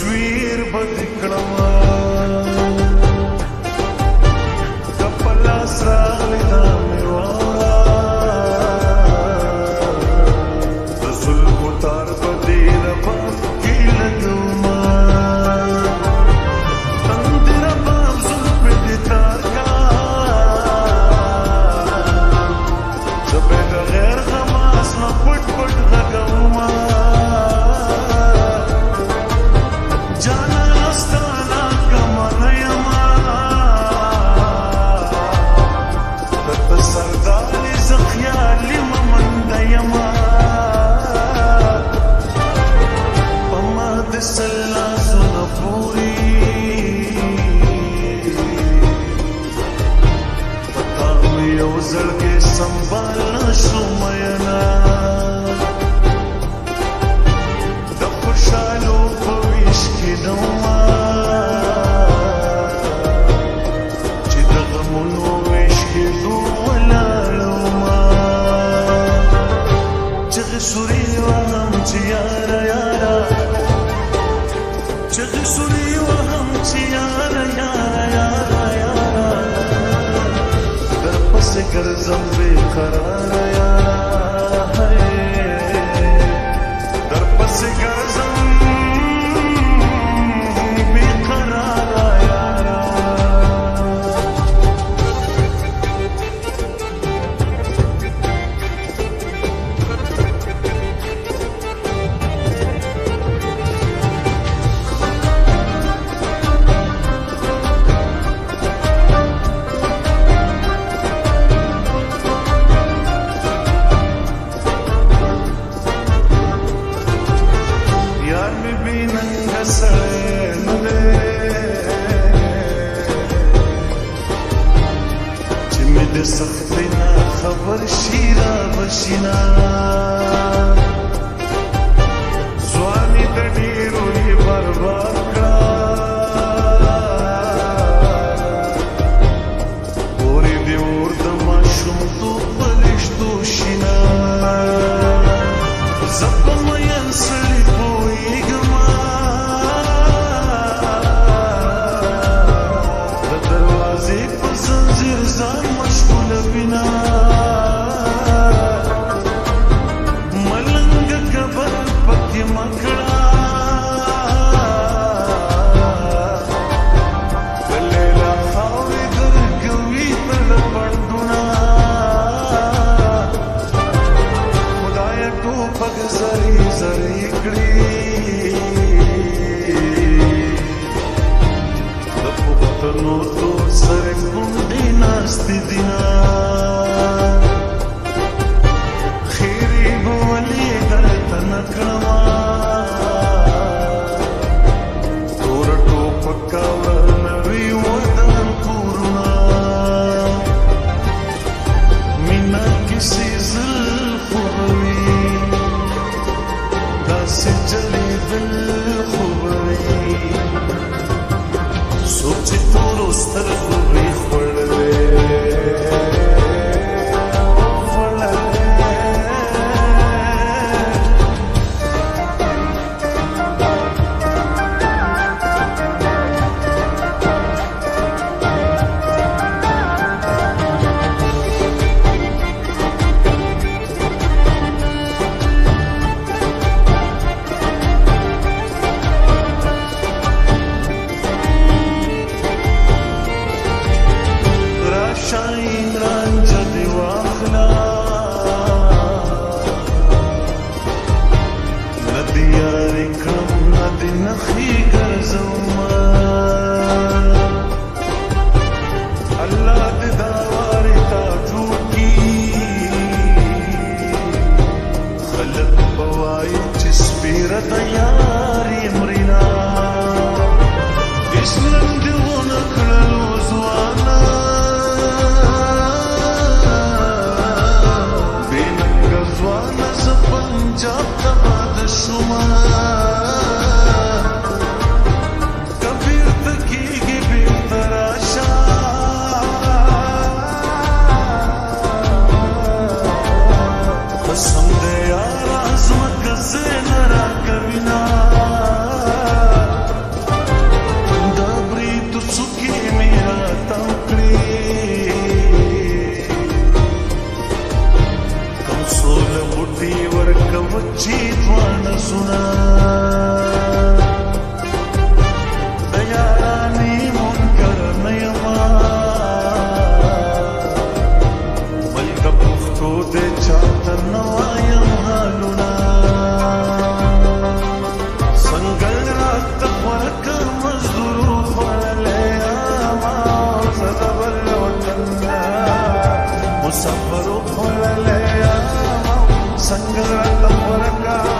تشویر بدکړما کپلاس راغلی دا میوارا د زلفو تار په دې رباب کې لګوما تندې رباب زلفې دې تار کا زه به د غیر غماس نه پټ پټ غږوما زړګې سنبال نشم مینا د خوشحالو په ویش کې نوما چې د غمونو ویش کې ولاړوما چغې سوري وهم چې یاره یاره چغې سوري وهم چې یاره یاره یاره یاره से गर्जम बेकरार यारा है दर पस गर्जम बेकरार यारा د سختینا خبر شیرا بشینا ځواني د ډیرو یې برباد کړه پورې دې اور د ماشومتوب په لښتو شینا زه په مین سړي پوهېږمه د دروازې په زنځیر ځان بنا ملنګ کبر پکې مکړه لیلا خاورې درګوي تل پندونه خدای ټوپک زری زری کړي د پښتنو تور سره ګوندې ناستې دینا شي ځوانه سونه د یارانې منکر نه یما ملک پښتو دې چاته نه وایم حالونه سنګل راته ورکه مزدورو خوړلی یما زه د بل وطن نه مسافرو خوړلی یما سنګل راته ورکه